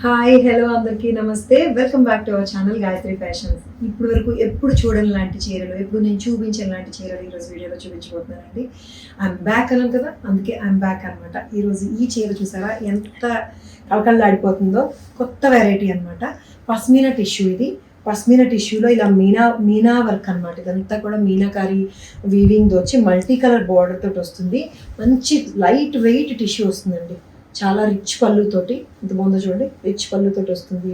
Hi hello అందరికీ నమస్తే. Welcome back to our channel Gayatri fashions. ఇప్పుడు వరకు ఎప్పుడు చూడని లాంటి చీరలు, ఎప్పుడు నేను చూపించని లాంటి చీరలు ఈరోజు వీడియోలో చూపించబోతున్నానండి. ఐఎమ్ బ్యాక్ అన్నాను కదా, అందుకే ఐఎమ్ బ్యాక్ అనమాట. ఈరోజు ఈ చీర చూసారా ఎంత కళకళలాడిపోతుందో, కొత్త వెరైటీ అనమాట. పస్మినా టిష్యూ ఇది. పస్మినా టిష్యూలో ఇలా మీనా వర్క్ అనమాట. ఇదంతా కూడా మీనాకారి వీవింగ్ వచ్చి మల్టీ కలర్ బార్డర్ తోటి వస్తుంది. మంచి లైట్ వెయిట్ టిష్యూ వస్తుందండి. చాలా రిచ్ పళ్ళుతోటి, ఇంత బాగుందో చూడండి, రిచ్ పళ్ళుతోటి వస్తుంది.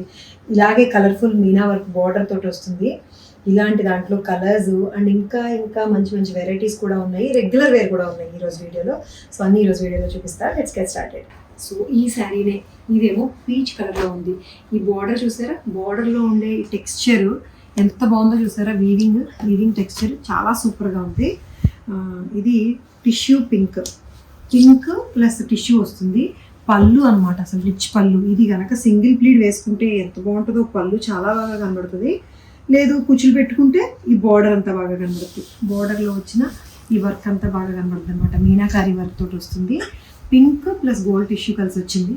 ఇలాగే కలర్ఫుల్ మీనా వర్క్ బార్డర్ తోటి వస్తుంది. ఇలాంటి దాంట్లో కలర్స్ అండ్ ఇంకా మంచి మంచి వెరైటీస్ కూడా ఉన్నాయి. రెగ్యులర్ వేర్ కూడా ఉన్నాయి ఈరోజు వీడియోలో. సో అన్ని ఈరోజు వీడియోలో చూపిస్తా. Let's get started. సో ఈ శారీనే, ఇదేమో పీచ్ కలర్లో ఉంది. ఈ బార్డర్ చూసారా, బార్డర్లో ఉండే ఈ టెక్స్చర్ ఎంత బాగుందో చూసారా. వీవింగ్ టెక్స్చర్ చాలా సూపర్గా ఉంది. ఇది టిష్యూ పింక్ ప్లస్ టిష్యూ వస్తుంది. పళ్ళు అనమాట, అసలు రిచ్ పళ్ళు. ఇది కనుక సింగిల్ ప్లీడ్ వేసుకుంటే ఎంత బాగుంటుందో. పళ్ళు చాలా బాగా కనబడుతుంది. లేదు కుచ్చులు పెట్టుకుంటే ఈ బార్డర్ అంతా బాగా కనబడుతుంది. బార్డర్లో వచ్చిన ఈ వర్క్ అంతా బాగా కనబడుతుంది అనమాట. మీనాకారి వర్క్ తోటి వస్తుంది. పింక్ ప్లస్ గోల్డ్ టిష్యూ కలిసి వచ్చింది.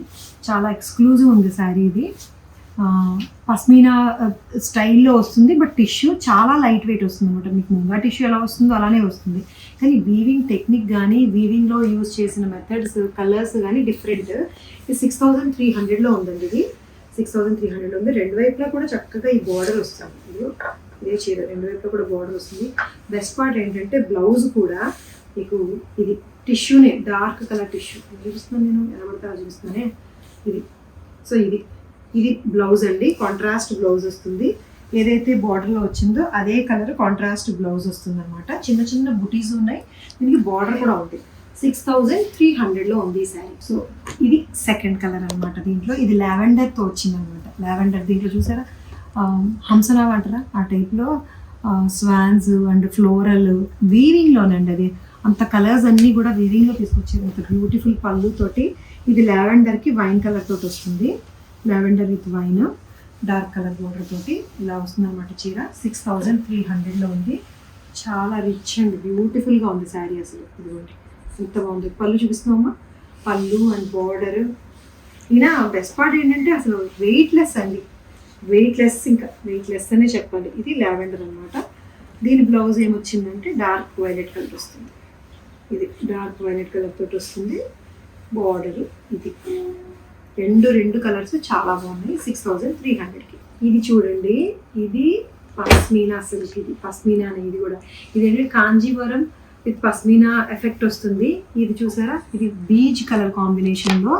చాలా ఎక్స్క్లూజివ్ ఉంది శారీ ఇది. పస్మినా స్టైల్లో వస్తుంది, బట్ టిష్యూ చాలా లైట్ వెయిట్ వస్తుంది అనమాట. మీకు ముంగా టిష్యూ ఎలా వస్తుందో అలానే వస్తుంది. కానీ వీవింగ్ టెక్నిక్ కానీ వీవింగ్లో యూజ్ చేసిన మెథడ్స్, కలర్స్ కానీ డిఫరెంట్. ఇది 6300లో ఉందండి. ఇది 6300లో ఉంది. రెండు వైపులా కూడా చక్కగా ఈ బార్డర్ వస్తుంది. ఇదే చీర రెండు వైపులా కూడా బార్డర్ వస్తుంది. బెస్ట్ పార్ట్ ఏంటంటే బ్లౌజ్ కూడా మీకు ఇది టిష్యూనే, డార్క్ కలర్ టిష్యూ చూపిస్తున్నాను. నేను ఎలా పడతా చూపిస్తున్నానే. సో ఇది బ్లౌజ్ అండి. కాంట్రాస్ట్ బ్లౌజ్ వస్తుంది. ఏదైతే బార్డర్లో వచ్చిందో అదే కలర్ కాంట్రాస్ట్ బ్లౌజ్ వస్తుంది అనమాట. చిన్న బుటీస్ ఉన్నాయి. దీనికి బార్డర్ కూడా ఉంది. 6300లో ఉంది ఈ శారీ. సో ఇది సెకండ్ కలర్ అనమాట. దీంట్లో ఇది లావెండర్తో వచ్చింది అనమాట. లావెండర్ దీంట్లో చూసారా, హంసనావ్ అంటారా ఆ టైప్లో స్వాన్స్ అండ్ ఫ్లోరల్ వీవింగ్లోనండి. అది అంత కలర్స్ అన్నీ కూడా వీవింగ్లో తీసుకొచ్చారు. అంత బ్యూటిఫుల్ పళ్ళుతోటి. ఇది లావెండర్కి వైన్ కలర్ తోటి వస్తుంది. Lavender with wine dark colour border తోటి ఇలా వస్తుంది అనమాట. చీర 6300లో ఉంది. చాలా రిచ్ అండ్ బ్యూటిఫుల్గా ఉంది శారీ. అసలు ఇదిగోండి ఎంత బాగుంది. పళ్ళు చూపిస్తున్నామమ్మా. పళ్ళు అండ్ బార్డర్. ఈయన బెస్ట్ పార్ట్ ఏంటంటే అసలు వెయిట్లెస్ అండి. వెయిట్లెస్ అనే చెప్పాలి. ఇది లావెండర్ అనమాట. దీని బ్లౌజ్ ఏమొచ్చిందంటే డార్క్ వైలెట్ కలర్ వస్తుంది. ఇది డార్క్ వైలెట్ కలర్ తోటి వస్తుంది. బార్డర్ ఇది రెండు కలర్స్ చాలా బాగున్నాయి. 6300కి. ఇది చూడండి, ఇది పస్మినా సిల్క్. ఇది పస్మినా అనేది కూడా ఇదేంటంటే కాంజీవరం విత్ పస్మినా ఎఫెక్ట్ వస్తుంది. ఇది చూసారా, ఇది బీజ్ కలర్ కాంబినేషన్లో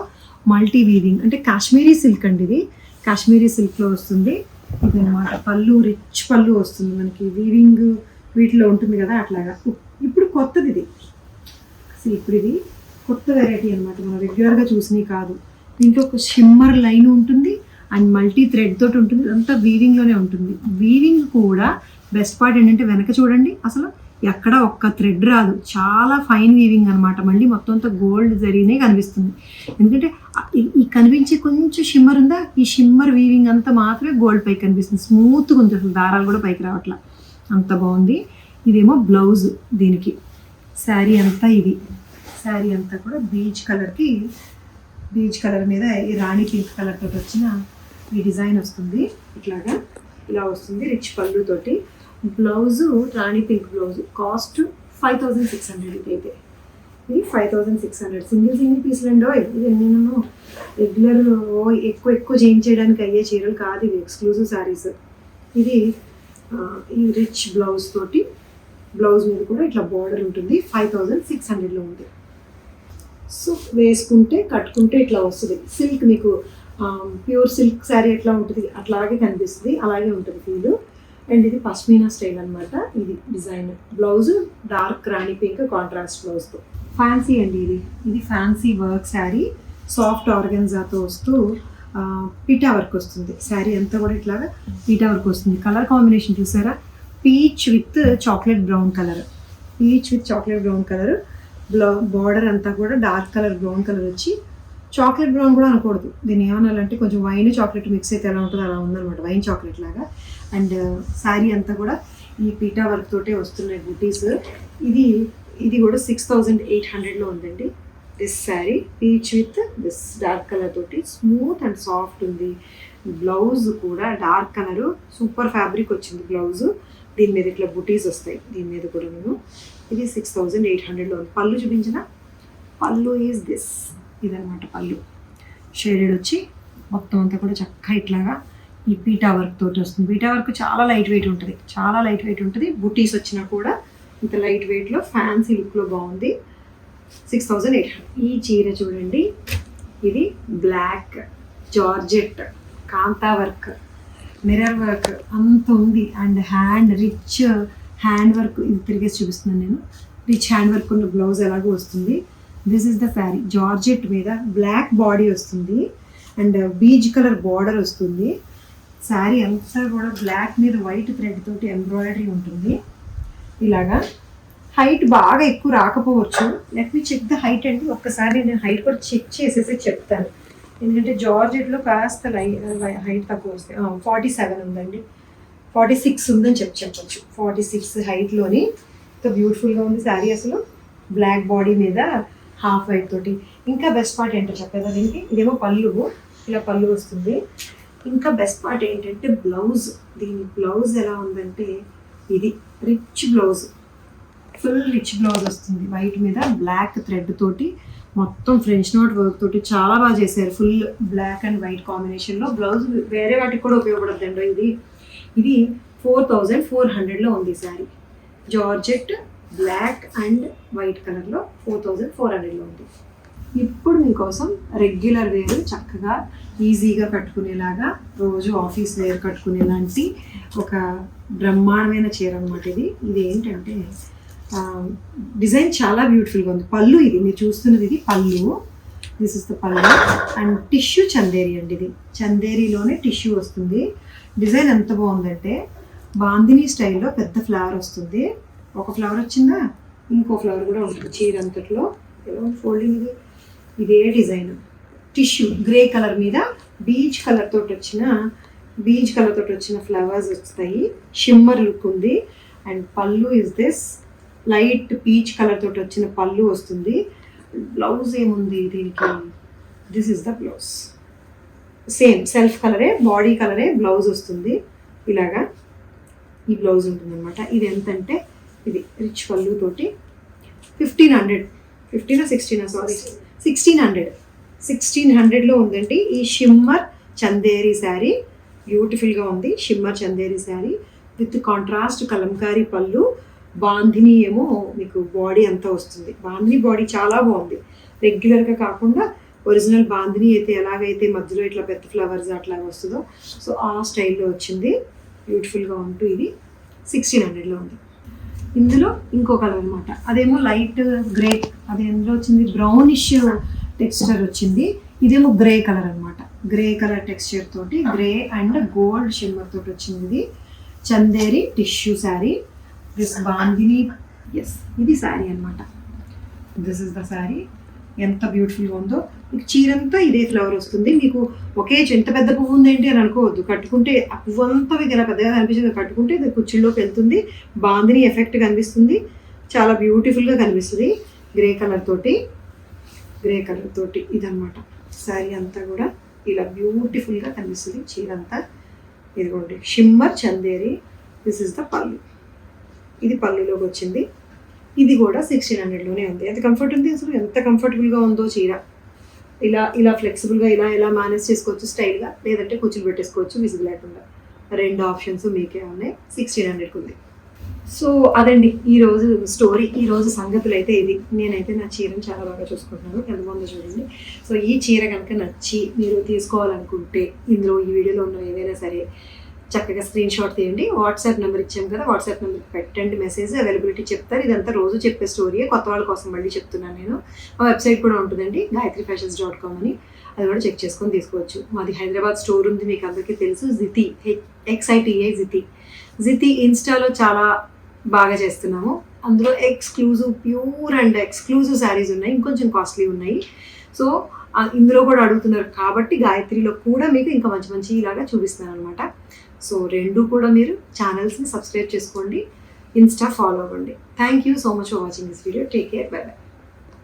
మల్టీ వీవింగ్, అంటే కాశ్మీరీ సిల్క్ అండి. ఇది కాశ్మీరీ సిల్క్లో వస్తుంది. ఇది అనమాట పళ్ళు, రిచ్ పళ్ళు వస్తుంది మనకి. వీవింగ్ వీటిలో ఉంటుంది కదా అట్లాగా. ఇప్పుడు కొత్తది ఇది. అసలు ఇప్పుడు ఇది కొత్త వెరైటీ అనమాట. మనం రెగ్యులర్గా చూసినవి కాదు. దీంట్లో ఒక షిమ్మర్ లైన్ ఉంటుంది అండ్ మల్టీ థ్రెడ్ తోటి ఉంటుంది. ఇదంతా వీవింగ్లోనే ఉంటుంది. వీవింగ్ కూడా బెస్ట్ పార్ట్ ఏంటంటే వెనక చూడండి, అసలు ఎక్కడ ఒక్క థ్రెడ్ రాదు. చాలా ఫైన్ వీవింగ్ అనమాట. మళ్ళీ మొత్తం అంతా గోల్డ్ జరిగినే కనిపిస్తుంది. ఎందుకంటే ఈ కనిపించే కొంచెం షిమ్మర్ ఉందా, ఈ షిమ్మర్ వీవింగ్ అంతా మాత్రమే గోల్డ్ పైకి కనిపిస్తుంది. స్మూత్గా ఉంది, అసలు దారాలు కూడా పైకి రావట్లా. అంత బాగుంది. ఇదేమో బ్లౌజ్. దీనికి శారీ అంతా శారీ అంతా కూడా బీచ్ కలర్ మీద ఈ రాణి పింక్ కలర్ తోటి వచ్చిన ఈ డిజైన్ వస్తుంది. ఇలా వస్తుంది రిచ్ పళ్ళుతోటి. బ్లౌజు రాణి పింక్ బ్లౌజ్. కాస్ట్ 5600. అయితే ఇది 5600. సింగిల్ పీస్లు అండో. ఇది నేను రెగ్యులర్ ఎక్కువ చేయించడానికి అయ్యే చీరలు కాదు ఇవి. ఎక్స్క్లూజివ్ శారీస్. ఇది ఈ రిచ్ బ్లౌజ్ తోటి, బ్లౌజ్ మీద కూడా ఇట్లా బార్డర్ ఉంటుంది. 5600లో ఉంది. సో వేసుకుంటే కట్టుకుంటే ఇట్లా వస్తుంది. సిల్క్ మీకు ప్యూర్ సిల్క్ శారీ ఎట్లా ఉంటుంది అట్లాగే కనిపిస్తుంది, అలాగే ఉంటుంది ఫీల్. అండ్ ఇది పస్మినా స్టైల్ అనమాట. ఇది డిజైన్. బ్లౌజ్ డార్క్ రాణి పింక్ కాంట్రాస్ట్ బ్లౌజ్తో. ఫ్యాన్సీ అండి. ఇది ఫ్యాన్సీ వర్క్ శారీ. సాఫ్ట్ ఆర్గన్జాతో వస్తూ పీటా వర్క్ వస్తుంది. శారీ అంతా కూడా ఇట్లాగా పీటా వర్క్ వస్తుంది. కలర్ కాంబినేషన్ చూసారా, peach with chocolate brown colour. Border అంతా కూడా డార్క్ కలర్ బ్రౌన్ కలర్ వచ్చి, చాక్లెట్ బ్రౌన్ కూడా అనకూడదు, దీన్ని ఏమనాలంటే కొంచెం వైన్ చాక్లెట్ మిక్స్ అయితే ఎలా ఉంటుందో అలా ఉందన్నమాట. వైన్ చాక్లెట్ లాగా. అండ్ శారీ అంతా కూడా ఈ పీటా వర్క్ తోటే వస్తున్నాయి బుటీస్. ఇది కూడా 6800లో ఉందండి. This sari peach with this dark colour తోటి స్మూత్ అండ్ సాఫ్ట్ ఉంది. బ్లౌజ్ కూడా డార్క్ కలర్ సూపర్ ఫ్యాబ్రిక్ వచ్చింది బ్లౌజ్. దీని మీద ఇట్లా బుటీస్ వస్తాయి దీని మీద కూడా. ఇది 6800లో ఉంది. పళ్ళు చూపించిన పళ్ళు ఈజ్ దిస్, ఇదనమాట పళ్ళు. షేడెడ్ వచ్చి మొత్తం అంతా కూడా చక్కగా ఇట్లాగా ఈ పీటా వర్క్ తోటి వస్తుంది. పీటా వర్క్ చాలా లైట్ వెయిట్ ఉంటుంది, చాలా లైట్ వెయిట్ ఉంటుంది. బుటీస్ వచ్చినా కూడా ఇంత లైట్ వెయిట్లో ఫ్యాన్సీ లుక్లో బాగుంది. 6800. ఈ చీర చూడండి, ఇది బ్లాక్ జార్జెట్ కాంతా వర్క్, మిర్రర్ వర్క్ అంత ఉంది. అండ్ రిచ్ హ్యాండ్ వర్క్, ఇది తిరిగేసి చూపిస్తున్నాను నేను. రిచ్ హ్యాండ్ వర్క్ ఉన్న బ్లౌజ్ ఎలాగో వస్తుంది. This is the sari. Georgette మీద బ్లాక్ బాడీ వస్తుంది అండ్ బీజ్ కలర్ బార్డర్ వస్తుంది. శారీ అంతా కూడా బ్లాక్ మీద వైట్ థ్రెడ్ తోటి ఎంబ్రాయిడరీ ఉంటుంది. ఇలాగా హైట్ బాగా ఎక్కువ రాకపోవచ్చు. Let me check the height అండి. ఒక్కసారి నేను హైట్ కూడా చెక్ చేసేసి చెప్తాను. ఎందుకంటే జార్జెట్లో కాస్త హైట్ తక్కువ వస్తాయి. 47 ఉందండి, 46 ఉందని చెప్పచ్చు. 46 హైట్లోని ఇంత బ్యూటిఫుల్గా ఉంది శారీ. అసలు బ్లాక్ బాడీ మీద హాఫ్ వైట్ తోటి. ఇంకా బెస్ట్ పార్ట్ ఏంటో చెప్పేదా దీనికి? ఇదేమో పళ్ళు, ఇలా పళ్ళు వస్తుంది. ఇంకా బెస్ట్ పార్ట్ ఏంటంటే బ్లౌజ్. దీని బ్లౌజ్ ఎలా ఉందంటే ఇది rich blouse, full rich blouse వస్తుంది. వైట్ మీద బ్లాక్ థ్రెడ్ తోటి మొత్తం ఫ్రెంచ్ నోట్ వర్క్ తోటి చాలా బాగా చేశారు. ఫుల్ బ్లాక్ అండ్ వైట్ కాంబినేషన్లో బ్లౌజ్. వేరే వాటికి కూడా ఉపయోగపడుతుందండి. ఇది 4400లో ఉంది sari. Georgette black and white కలర్లో 4400లో ఉంది. ఇప్పుడు మీకోసం రెగ్యులర్ వేర్ చక్కగా ఈజీగా కట్టుకునేలాగా, రోజు ఆఫీస్ వేర్ కట్టుకునేలాంటి ఒక బ్రహ్మాండమైన చీర అనమాట ఇది. ఇది ఏంటంటే డిజైన్ చాలా బ్యూటిఫుల్గా ఉంది. పళ్ళు ఇది మీరు చూస్తున్నది, ఇది పళ్ళు. దిస్ ఇస్ ద పళ్ళు. అండ్ టిష్యూ చందేరి అండి. ఇది చందేరిలోనే టిష్యూ వస్తుంది. డిజైన్ ఎంత బాగుందంటే బాందినీ స్టైల్లో పెద్ద ఫ్లవర్ వస్తుంది. ఒక ఫ్లవర్ వచ్చిందా ఇంకో ఫ్లవర్ కూడా ఉంటుంది చీర అంతట్లో. ఎలా ఫోల్డింగ్ ఇది, ఇదే డిజైన్. టిష్యూ గ్రే కలర్ మీద బీచ్ కలర్ తోటి వచ్చిన ఫ్లవర్స్ వస్తాయి. షిమ్మర్ లుక్ ఉంది. అండ్ పళ్ళు is this light peach colour తోటి వచ్చిన పళ్ళు వస్తుంది. బ్లౌజ్ ఏముంది దీనికి? This is the blouse. Same self కలరే, బాడీ కలరే బ్లౌజ్ వస్తుంది. ఇలాగా ఈ బ్లౌజ్ ఉంటుంది అనమాట. ఇది ఎంతంటే ఇది రిచ్ పళ్ళు తోటి 1500, 1600లో ఉందండి. ఈ షిమ్మర్ చందేరి శారీ బ్యూటిఫుల్గా ఉంది. Shimmer Chanderi sari with contrast Kalamkari పళ్ళు. బాంధిని ఏమో మీకు బాడీ అంతా వస్తుంది. బాంధిని బాడీ చాలా బాగుంది. రెగ్యులర్గా కాకుండా ఒరిజినల్ బాంధిని అయితే ఎలాగైతే మధ్యలో ఇట్లా పెద్ద ఫ్లవర్స్ అట్లా వస్తుందో, సో ఆ స్టైల్లో వచ్చింది. బ్యూటిఫుల్గా ఉంటూ ఇది 1600లో ఉంది. ఇందులో ఇంకో కలర్ అనమాట. అదేమో లైట్ గ్రే, అది ఎందులో వచ్చింది బ్రౌనిష్ టెక్స్చర్ వచ్చింది. ఇదేమో గ్రే కలర్ అనమాట. గ్రే కలర్ టెక్స్చర్ తోటి గ్రే అండ్ గోల్డ్ షిమ్మర్ తోటి వచ్చింది. ఇది Chanderi tissue sari. This bandhani, yes ఇది శారీ అనమాట. This is the sari. ఎంత బ్యూటిఫుల్గా ఉందో. మీకు చీరంతా ఇదే ఫ్లవర్ వస్తుంది. మీకు ఒకే ఎంత పెద్ద పువ్వు ఉందేంటి అని అనుకోవద్దు. కట్టుకుంటే ఆ పువ్వు అంతా మీకు ఇలా పెద్దగా కనిపించింది. కట్టుకుంటే ఇది కుర్చీలోకి వెళ్తుంది. బాందిని ఎఫెక్ట్ కనిపిస్తుంది. చాలా బ్యూటిఫుల్గా కనిపిస్తుంది. గ్రే కలర్ తోటి ఇదనమాట శారీ అంతా కూడా ఇలా బ్యూటిఫుల్గా కనిపిస్తుంది చీర అంతా. ఇదిగోండి shimmer Chanderi. This is the పళ్ళు. ఇది పళ్ళులోకి వచ్చింది. ఇది కూడా 1600లోనే ఉంది. ఎంత కంఫర్ట్ ఉంది అసలు, ఎంత కంఫర్టబుల్గా ఉందో చీర. ఇలా ఫ్లెక్సిబుల్గా ఇలా మేనేజ్ చేసుకోవచ్చు స్టైల్గా, లేదంటే కుచ్చులు పెట్టేసుకోవచ్చు విసుగు లేకుండా. 2 ఆప్షన్స్ మీకే ఉన్నాయి. 1600కి ఉంది. సో అదండి ఈరోజు స్టోరీ, ఈరోజు సంగతులు అయితే ఇది. నేనైతే నా చీరను చాలా బాగా చూసుకుంటున్నాను. ఎంత బాగుందో చూడండి. సో ఈ చీర కనుక నచ్చి మీరు తీసుకోవాలనుకుంటే ఇందులో ఈ వీడియోలో ఉన్న ఏదైనా సరే చక్కగా స్క్రీన్ షాట్ తీయండి. వాట్సాప్ నెంబర్ ఇచ్చాం కదా, వాట్సాప్ నెంబర్కి పెట్టండి మెసేజ్. అవైలబిలిటీ చెప్తారు. ఇదంతా రోజు చెప్పే స్టోరీయే, కొత్త వాళ్ళ కోసం మళ్ళీ చెప్తున్నాను నేను. మా వెబ్సైట్ కూడా ఉంటుందండి gayatrifashions.com అని. అది కూడా చెక్ చేసుకొని తీసుకోవచ్చు. మాది హైదరాబాద్ స్టోర్ ఉంది, మీకు అందరికీ తెలుసు. జితి, XITA జితి ఇన్స్టాలో చాలా బాగా చేస్తున్నాము. అందులో ప్యూర్ అండ్ ఎక్స్క్లూజివ్ శారీస్ ఉన్నాయి, ఇంకొంచెం కాస్ట్లీ ఉన్నాయి. సో ఇందులో కూడా అడుగుతున్నారు కాబట్టి గాయత్రిలో కూడా మీకు ఇంకా మంచి ఇలాగా చూపిస్తున్నాను అనమాట. సో 2 కూడా మీరు ఛానల్స్ని సబ్స్క్రైబ్ చేసుకోండి, ఇన్స్టా ఫాలో అవ్వండి. Thank you so much for watching this video. Take care, by by.